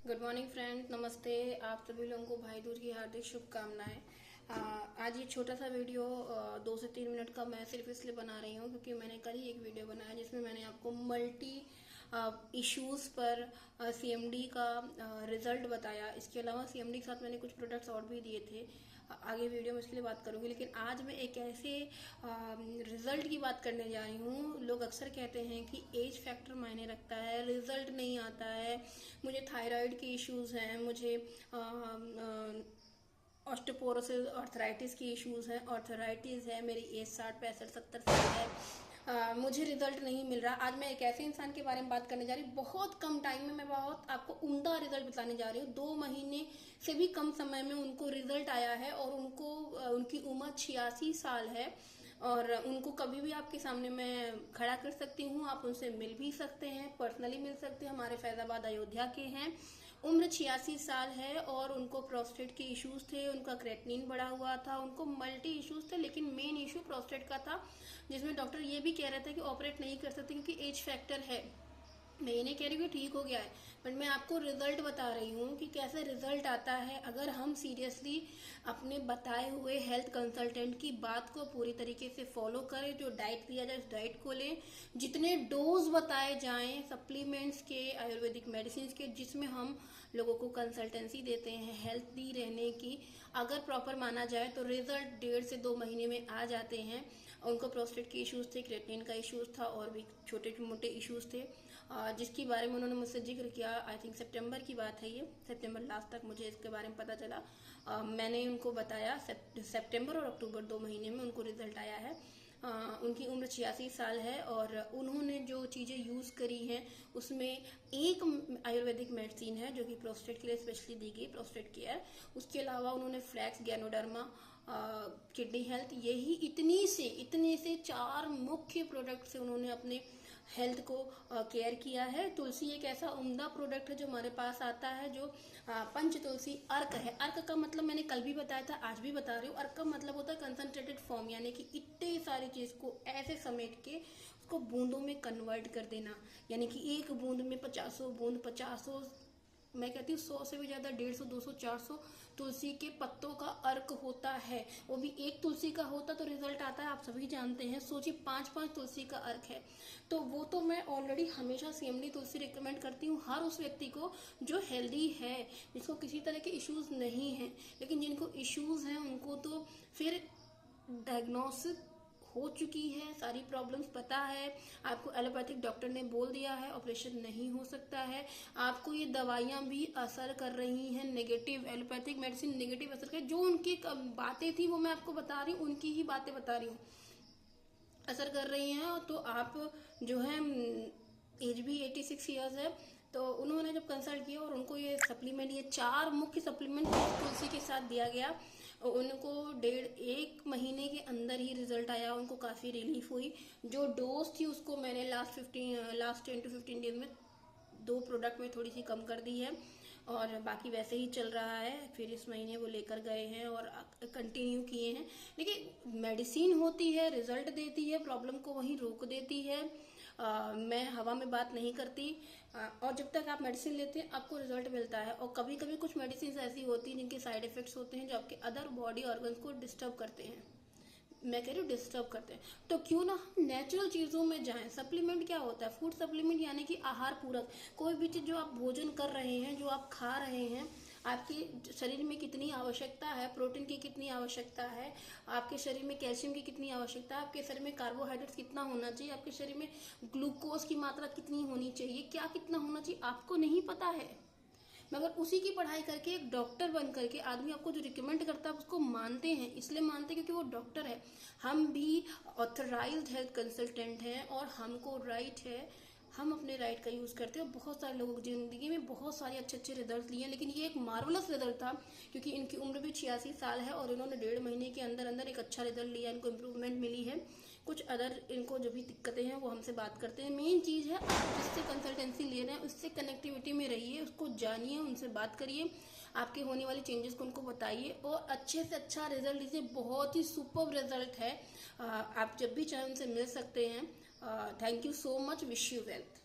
Good morning friend, नमस्ते। आप सभी लोगों को भाई दूज की हार्दिक शुभकामनाएं। आज ये छोटा सा वीडियो 2 से 3 मिनट का मैं सिर्फ इसलिए बना रही हूँ क्योंकि मैंने कल ही एक वीडियो बनाया जिसमें मैंने आपको मल्टी इश्यूज पर सीएमडी का रिजल्ट बताया। इसके अलावा सीएमडी के साथ मैंने कुछ प्रोडक्ट्स और भी दिए थे। आगे वीडियो में इसके लिए बात करूंगी, लेकिन आज मैं एक ऐसे रिजल्ट की बात करने जा रही हूँ। लोग अक्सर कहते हैं कि एज फैक्टर मायने रखता है, रिजल्ट नहीं आता है, मुझे थायराइड के इश्यूज हैं, मुझे ऑस्टियोपोरोसिस आर्थराइटिस की इश्यूज हैं, आर्थराइटिस है, मेरी एज 60 65 70 साल है, मुझे रिजल्ट नहीं मिल रहा। आज मैं एक ऐसे इंसान के बारे में बात करने जा रही हूँ। बहुत कम टाइम में मैं बहुत आपको उम्दा रिजल्ट बताने जा रही हूँ। 2 महीने से भी कम समय में उनको रिजल्ट आया है और उनको उनकी उम्र 86 साल है और उनको कभी भी आपके सामने मैं खड़ा कर सकती हूँ। आप उनसे मिल भी सकते हैं, पर्सनली मिल सकते हैं। हमारे फैजाबाद अयोध्या के हैं। उम्र 86 साल है और उनको प्रोस्टेट के इश्यूज थे, उनका क्रेटनिन बढ़ा हुआ था, उनको मल्टी इश्यूज थे, लेकिन मेन इशू प्रोस्टेट का था, जिसमें डॉक्टर ये भी कह रहे थे कि ऑपरेट नहीं कर सकते क्योंकि एज फैक्टर है। मैं ये नहीं कह रही हूँ कि ठीक हो गया है, बट मैं आपको रिजल्ट बता रही हूँ कि कैसे रिजल्ट आता है अगर हम सीरियसली अपने बताए हुए हेल्थ कंसल्टेंट की बात को पूरी तरीके से फॉलो करें। जो डाइट दिया जाए उस डाइट को लें, जितने डोज बताए जाएं सप्लीमेंट्स के, आयुर्वेदिक मेडिसिन के, जिसमें हम लोगों को कंसल्टेंसी देते हैं हेल्थी रहने की, अगर प्रॉपर माना जाए तो रिजल्ट 1.5 से 2 महीने में आ जाते हैं। उनको प्रोस्टेट के इश्यूज थे, क्रेटिनिन का इश्यूज था और भी छोटे मोटे इश्यूज थे, जिसके बारे में उन्होंने मुझसे जिक्र किया। आई थिंक सितंबर की बात है, ये सितंबर लास्ट तक मुझे इसके बारे में पता चला। मैंने उनको बताया सितंबर और अक्टूबर 2 महीने में उनको रिजल्ट आया है। उनकी उम्र 86 साल है और उन्होंने जो चीज़ें यूज़ करी हैं उसमें एक आयुर्वेदिक मेडिसिन है जो कि प्रोस्टेट के लिए स्पेशली दी गई, प्रोस्टेट केयर। उसके अलावा उन्होंने फ्लैक्स, गैनोडर्मा, किडनी हेल्थ, यही इतने से 4 मुख्य प्रोडक्ट से उन्होंने अपने हेल्थ को केयर किया है। तुलसी एक ऐसा उम्दा प्रोडक्ट है जो हमारे पास आता है, जो पंच तुलसी अर्क है। अर्क का मतलब मैंने कल भी बताया था, आज भी बता रही हूँ। अर्क का मतलब होता है कंसंट्रेटेड फॉर्म, यानी कि इतनी सारी चीज को ऐसे समेट के उसको बूंदों में कन्वर्ट कर देना, यानी कि एक बूंद में 50 बूंद, 50, मैं कहती हूँ 100 से भी ज्यादा, 150, 200, 400 तुलसी के पत्तों का अर्क होता है। वो भी एक तुलसी का होता तो रिजल्ट आता है, आप सभी जानते हैं। सोचिए 5-5 तुलसी का अर्क है, तो वो तो मैं ऑलरेडी हमेशा सीएमडी तुलसी रिकमेंड करती हूँ हर उस व्यक्ति को जो हेल्दी है, जिसको किसी तरह के इश्यूज नहीं है। लेकिन जिनको इश्यूज हैं उनको तो फिर डायग्नोसिस हो चुकी है, सारी प्रॉब्लम्स पता है, आपको एलोपैथिक डॉक्टर ने बोल दिया है ऑपरेशन नहीं हो सकता है, आपको ये दवाइयां भी असर कर रही हैं, नेगेटिव एलोपैथिक मेडिसिन नेगेटिव असर कर, जो उनकी बातें थी वो मैं आपको बता रही हूँ, उनकी ही बातें बता रही हूँ, असर कर रही हैं। तो आप जो है, एज भी 86 ईयर्स है, तो उन्होंने जब कंसल्ट किया और उनको ये सप्लीमेंट, ये 4 मुख्य सप्लीमेंट तुलसी के साथ दिया गया, उनको 1.5 महीने के अंदर ही रिजल्ट आया, उनको काफी रिलीफ हुई। जो डोज थी उसको मैंने लास्ट 10 to 15 डेज में 2 प्रोडक्ट में थोड़ी सी कम कर दी है और बाकी वैसे ही चल रहा है। फिर इस महीने वो लेकर गए हैं और कंटिन्यू किए हैं। देखिए, मेडिसिन होती है, रिजल्ट देती है, प्रॉब्लम को वहीं रोक देती है। मैं हवा में बात नहीं करती। और जब तक आप मेडिसिन लेते हैं आपको रिजल्ट मिलता है। और कभी कभी कुछ मेडिसिन ऐसी होती हैं जिनके साइड इफेक्ट्स होते हैं जो आपके अदर बॉडी ऑर्गन्स को डिस्टर्ब करते हैं। मैं कह रही हूँ डिस्टर्ब करते हैं, तो क्यों ना हम नेचुरल चीजों में जाएं। सप्लीमेंट क्या होता है? फूड सप्लीमेंट यानी कि आहार पूरक। कोई भी चीज जो आप भोजन कर रहे हैं, जो आप खा रहे हैं, आपके शरीर में कितनी आवश्यकता है, प्रोटीन की कितनी आवश्यकता है, आपके शरीर में कैल्शियम की कितनी आवश्यकता है, आपके शरीर में कार्बोहाइड्रेट्स कितना होना चाहिए, आपके शरीर में ग्लूकोज की मात्रा कितनी होनी चाहिए, क्या कितना होना चाहिए, आपको नहीं पता है। मगर उसी की पढ़ाई करके एक डॉक्टर बन करके आदमी आपको जो रिकमेंड करता है उसको मानते हैं। इसलिए मानते हैं क्योंकि वो डॉक्टर है। हम भी ऑथराइज्ड हेल्थ कंसल्टेंट हैं और हमको राइट है, हम अपने राइट का यूज करते हैं। बहुत सारे लोगों की जिंदगी में बहुत सारे अच्छे रिजल्ट लिए, लेकिन ये एक मार्वलस रिजल्ट था क्योंकि इनकी उम्र भी 86 साल है और इन्होंने 1.5 महीने के अंदर अंदर एक अच्छा रिजल्ट लिया, इनको इम्प्रूवमेंट मिली है। कुछ अदर इनको जो भी दिक्कतें हैं वो हमसे बात करते हैं। मेन चीज है, आप जिससे कंसल्टेंसी ले रहे हैं उससे कनेक्टिविटी में रहिए, उसको जानिए, उनसे बात करिए, आपके होने वाली चेंजेस को उनको बताइए और अच्छे से अच्छा रिजल्ट लीजिए। बहुत ही सुपर रिजल्ट है। आप जब भी चाहे उनसे मिल सकते हैं। Thank you so much, wish you wealth.